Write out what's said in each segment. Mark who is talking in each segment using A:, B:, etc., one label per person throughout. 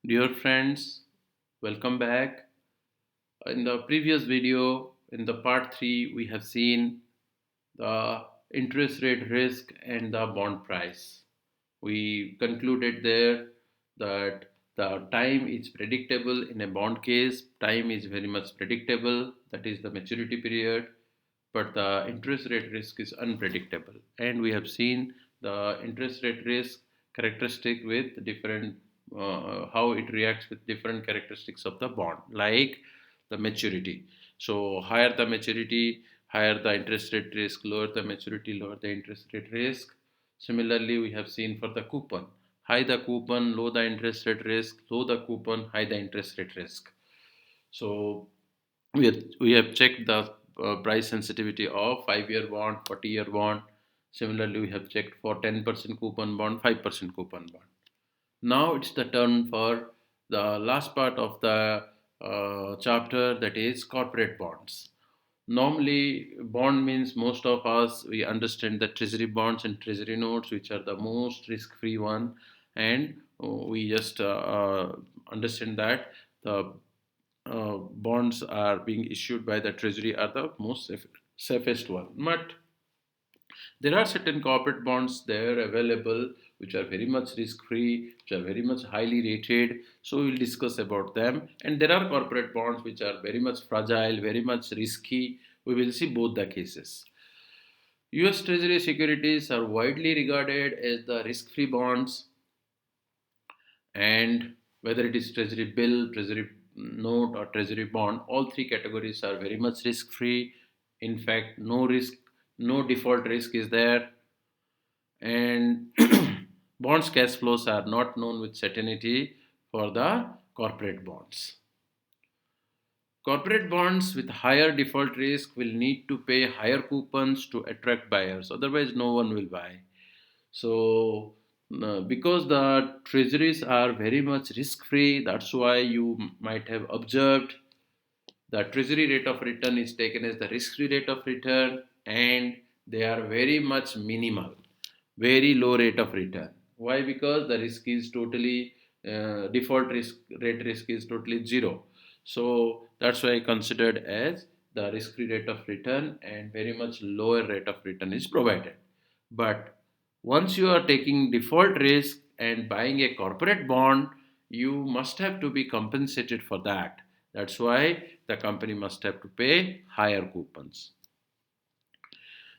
A: Dear friends, welcome back. In the previous video, in the part 3, we have seen the interest rate risk and the bond price. We concluded there that the time is predictable in a bond case, time is very much predictable, that is the maturity period, but the interest rate risk is unpredictable. And we have seen the interest rate risk characteristic with different how it reacts with different characteristics of the bond, like the maturity. So higher the maturity, higher the interest rate risk, lower the maturity, lower the interest rate risk. Similarly, we have seen for the coupon. High the coupon, low the interest rate risk, low the coupon, high the interest rate risk. So we have checked the price sensitivity of 5-year bond, 40-year bond. Similarly, we have checked for 10% coupon bond, 5% coupon bond. Now it's the turn for the last part of the chapter, that is corporate bonds. Normally, bond means most of us we understand the treasury bonds and treasury notes, which are the most risk-free one, and we just understand that the bonds are being issued by the treasury are the most safest one. But there are certain corporate bonds there available which are very much risk free, which are very much highly rated. So we'll discuss about them. And there are corporate bonds which are very much fragile, very much risky. We will see both the cases. US Treasury securities are widely regarded as the risk free bonds, and whether it is treasury bill, treasury note, or treasury bond, all three categories are very much risk free. In fact, no risk, no default risk is there, and bonds cash flows are not known with certainty for the corporate bonds. Corporate bonds with higher default risk will need to pay higher coupons to attract buyers, otherwise no one will buy. So, because the treasuries are very much risk free, that's why you might have observed the treasury rate of return is taken as the risk free rate of return, and they are very much minimal, very low rate of return. Why? Because the risk is totally default risk is totally zero. So that's why I considered as the risk free rate of return, and very much lower rate of return is provided. But once you are taking default risk and buying a corporate bond, you must have to be compensated for that. That's why the company must have to pay higher coupons.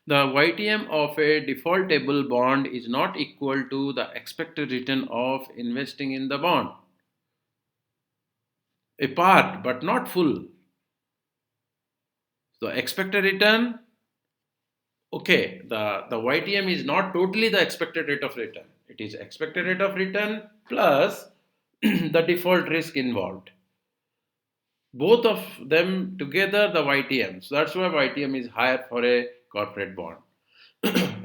A: The YTM of a defaultable bond is not equal to the expected return of investing in the bond. A part, but not full. So expected return, okay, the YTM is not totally the expected rate of return. It is expected rate of return plus the default risk involved. Both of them together, the YTM. So that's why YTM is higher for a corporate bond.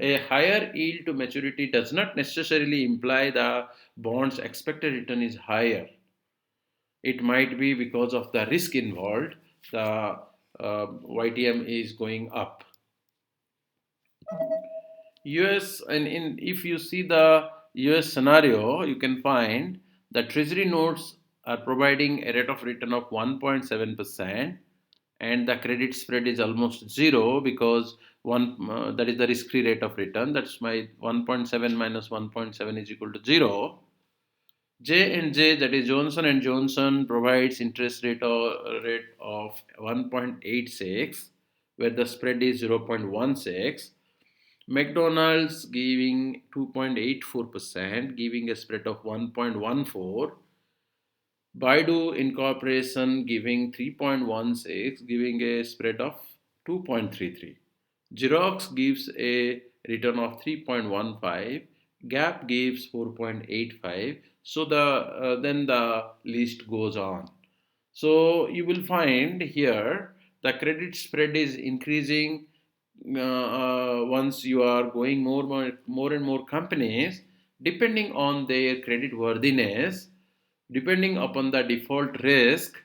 A: A higher yield to maturity does not necessarily imply the bond's expected return is higher. It might be because of the risk involved, the YTM is going up. US, and if you see the US scenario, you can find the treasury notes are providing a rate of return of 1.7%, and the credit spread is almost zero, because that is the risk-free rate of return. That's my 1.7 minus 1.7 is equal to 0. J and J, that is Johnson and Johnson, provides interest rate of 1.86, where the spread is 0.16. McDonald's giving 2.84%, giving a spread of 1.14. Baidu Incorporation giving 3.16, giving a spread of 2.33. Xerox gives a return of 3.15. Gap gives 4.85. So then the list goes on. So you will find here the credit spread is increasing once you are going more and more companies, depending on their credit worthiness, depending upon the default risk,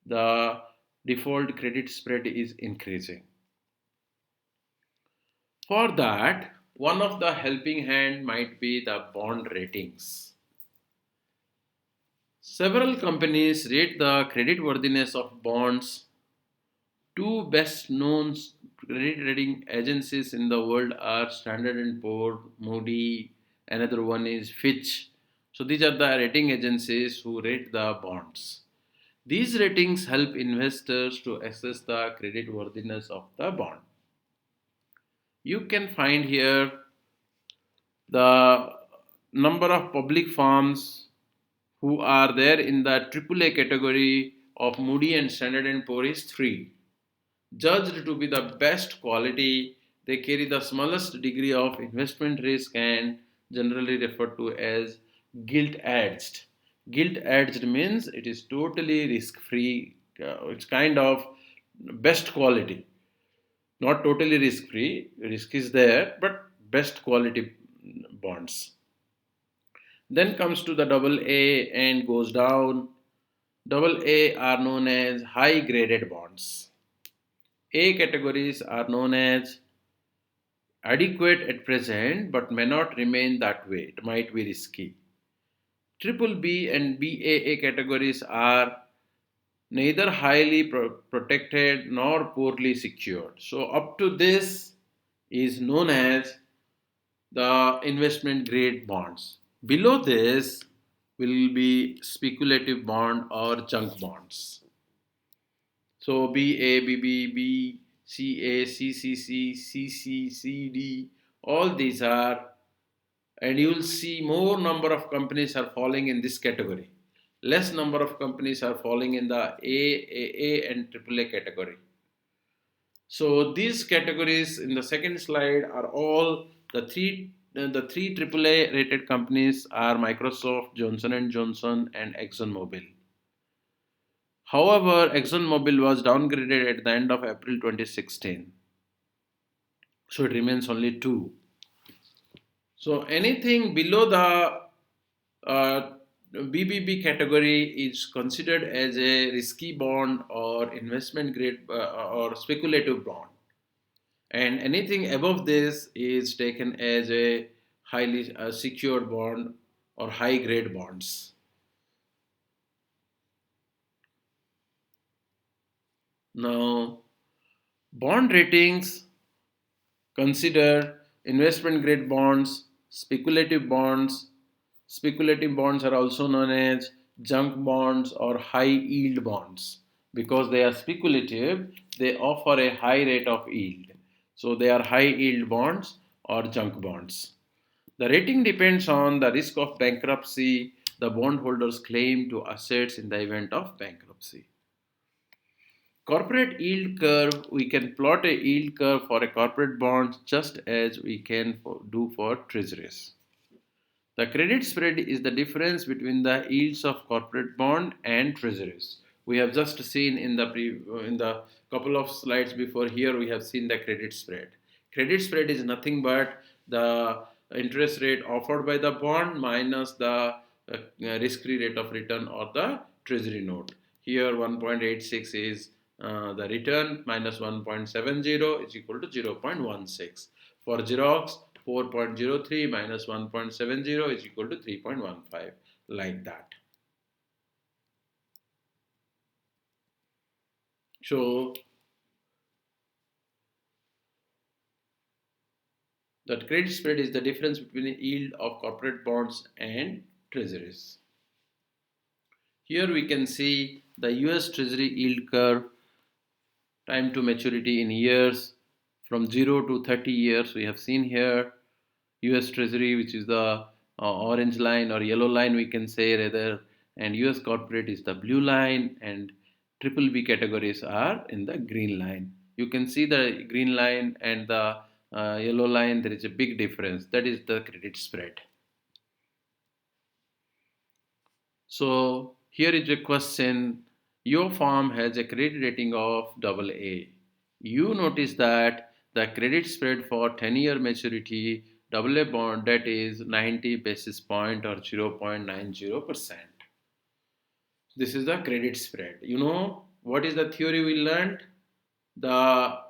A: the default credit spread is increasing. For that, one of the helping hand might be the bond ratings. Several companies rate the creditworthiness of bonds. Two best known credit rating agencies in the world are Standard and Poor, Moody, another one is Fitch. So these are the rating agencies who rate the bonds. These ratings help investors to assess the credit worthiness of the bond. You can find here the number of public firms who are there in the AAA category of Moody and Standard and Poor is 3. Judged to be the best quality, they carry the smallest degree of investment risk and generally referred to as gilt edged. Gilt edged means it is totally risk free, it's kind of best quality, not totally risk free, risk is there, but best quality bonds. Then comes to the double A and goes down. Double A are known as high graded bonds. A categories are known as adequate at present but may not remain that way. It might be risky. Triple B and BAA categories are neither highly protected nor poorly secured. So, up to this is known as the investment grade bonds. Below this will be speculative bond or junk bonds. So BA, BB, B, CA, CCC, CC, CD, all these are, and you will see more number of companies are falling in this category. Less number of companies are falling in the AA and AAA category. So these categories in the second slide are all the three AAA rated companies are Microsoft, Johnson and Johnson, and ExxonMobil. However, ExxonMobil was downgraded at the end of April 2016, so it remains only two. So anything below the BBB category is considered as a risky bond or investment grade or speculative bond, and anything above this is taken as a highly secured bond or high grade bonds. Now, bond ratings consider investment grade bonds, speculative bonds. Speculative bonds are also known as junk bonds or high yield bonds. Because they are speculative, they offer a high rate of yield. So they are high yield bonds or junk bonds. The rating depends on the risk of bankruptcy, the bondholder's claim to assets in the event of bankruptcy. Corporate yield curve, we can plot a yield curve for a corporate bond just as we can do for treasuries. The credit spread is the difference between the yields of corporate bond and treasuries. We have just seen in the couple of slides before here we have seen the credit spread. Credit spread is nothing but the interest rate offered by the bond minus the risk-free rate of return or the treasury note. Here 1.86 is the return minus 1.70 is equal to 0.16. For Xerox, 4.03 minus 1.70 is equal to 3.15, like that. So that credit spread is the difference between the yield of corporate bonds and treasuries. Here we can see the US Treasury yield curve, time to maturity in years from 0 to 30 years. We have seen here US Treasury, which is the orange line or yellow line, we can say rather, and US corporate is the blue line, and triple B categories are in the green line. You can see the green line and the yellow line, there is a big difference. That is the credit spread. So here is a question. Your firm has a credit rating of AA. You notice that the credit spread for 10-year maturity AA bond, that is 90 basis point or 0.90%. This is the credit spread. You know what is the theory we learned? The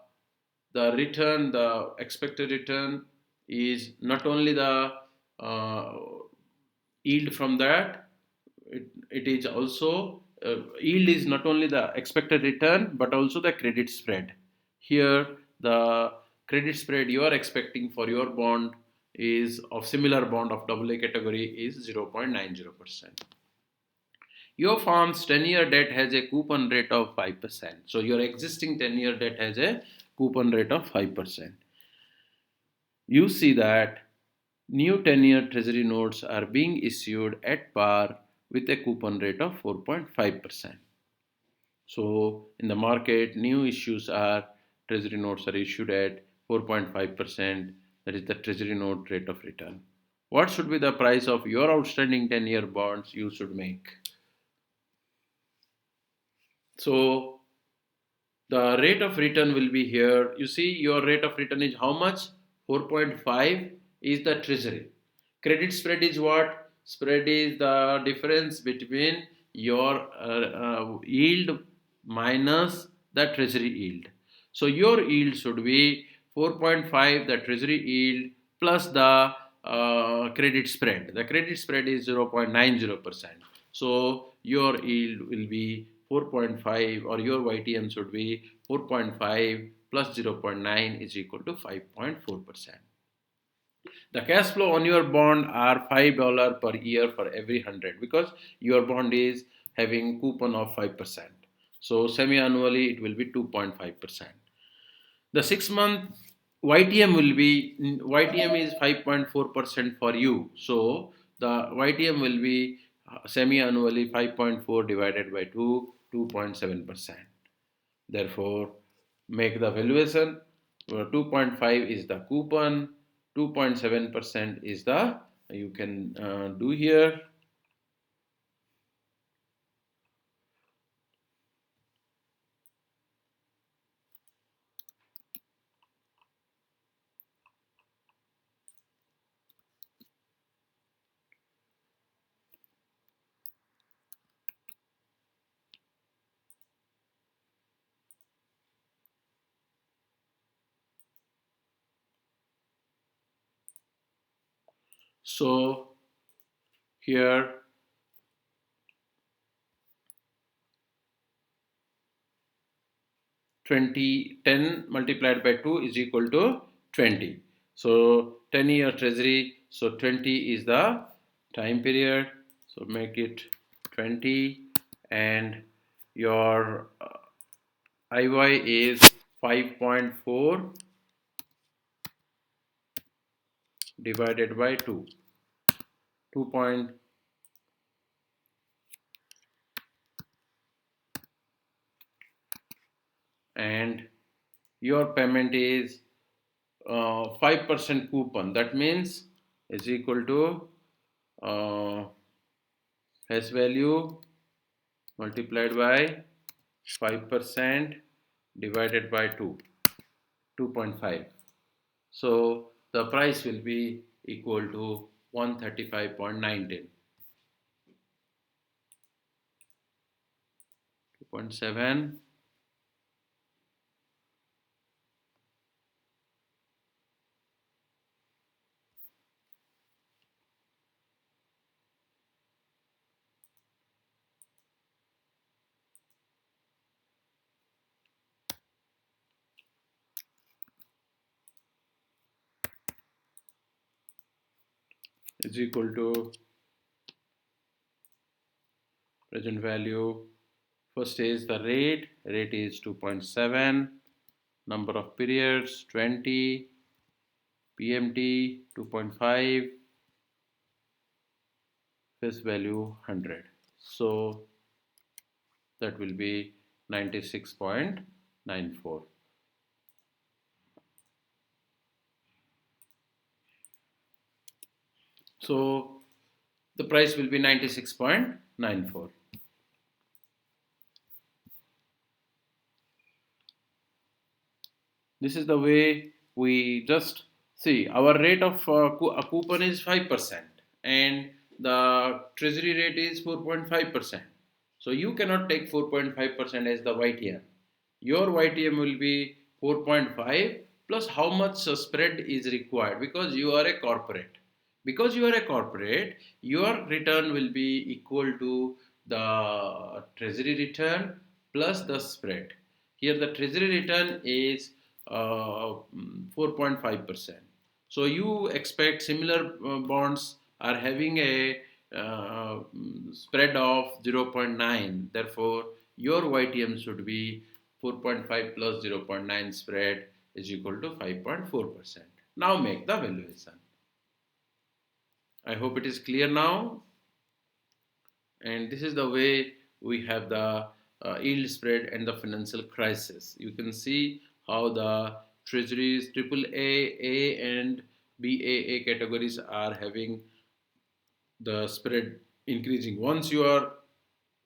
A: return, the expected return is not only the yield from that, it is also yield is not only the expected return but also the credit spread. Here the credit spread you are expecting for your bond is of similar bond of AA category is 0.90%. Your firm's 10-year debt has a coupon rate of 5%. So your existing 10-year debt has a coupon rate of 5%. You see that new 10-year treasury notes are being issued at par with a coupon rate of 4.5%. So in the market, new issues are treasury notes are issued at 4.5%. That is the treasury note rate of return. What should be the price of your outstanding 10-year bonds you should make? So the rate of return will be here. You see your rate of return is how much? 4.5 is the treasury. Credit spread is what? Spread is the difference between your yield minus the treasury yield. So your yield should be 4.5 the treasury yield plus the credit spread. The credit spread is 0.90%. So your yield will be 4.5 or your YTM should be 4.5 plus 0.9 is equal to 5.4%. The cash flow on your bond are $5 per year for every 100 because your bond is having coupon of 5%. So semi-annually it will be 2.5%. The 6-month YTM is 5.4% for you. So the YTM will be semi-annually 5.4 divided by 2, 2.7%. Therefore, make the valuation. 2.5 is the coupon, 2.7% is the you can do here. So here 10 multiplied by 2 is equal to 20. So 10-year treasury, so 20 is the time period. So make it 20 and your IY is 5.4 divided by 2. 2 point and your payment is 5% coupon. That means is equal to face value multiplied by 5% divided by 2, 2.5. So the price will be equal to 135.19. 2.7 is equal to present value. First is the rate is 2.7, number of periods 20, PMT 2.5, face value 100. So that will be 96.94. So the price will be 96.94. This is the way we just see our rate of a coupon is 5% and the treasury rate is 4.5%. So you cannot take 4.5% as the YTM. Your YTM will be 4.5 plus how much spread is required because you are a corporate. Because you are a corporate, your return will be equal to the treasury return plus the spread. Here the treasury return is 4.5%. So you expect similar bonds are having a spread of 0.9. Therefore, your YTM should be 4.5 plus 0.9 spread is equal to 5.4%. Now make the valuation. I hope it is clear now. And this is the way we have the yield spread and the financial crisis. You can see how the treasuries AAA, A and BAA categories are having the spread increasing. Once you are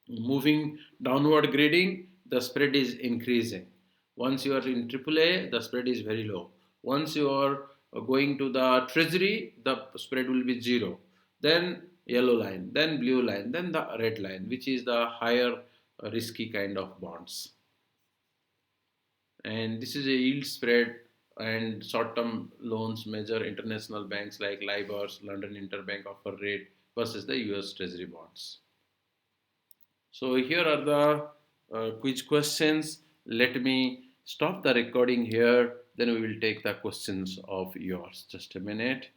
A: moving downward grading, the spread is increasing. Once you are in AAA, the spread is very low. Once you are going to the treasury, the spread will be zero. Then yellow line, then blue line, then the red line, which is the higher risky kind of bonds. And this is a yield spread, and short-term loans measure international banks like LIBOR's London Interbank Offer Rate versus the US Treasury bonds. So here are the quiz questions. Let me stop the recording here, then we will take the questions of yours. Just a minute.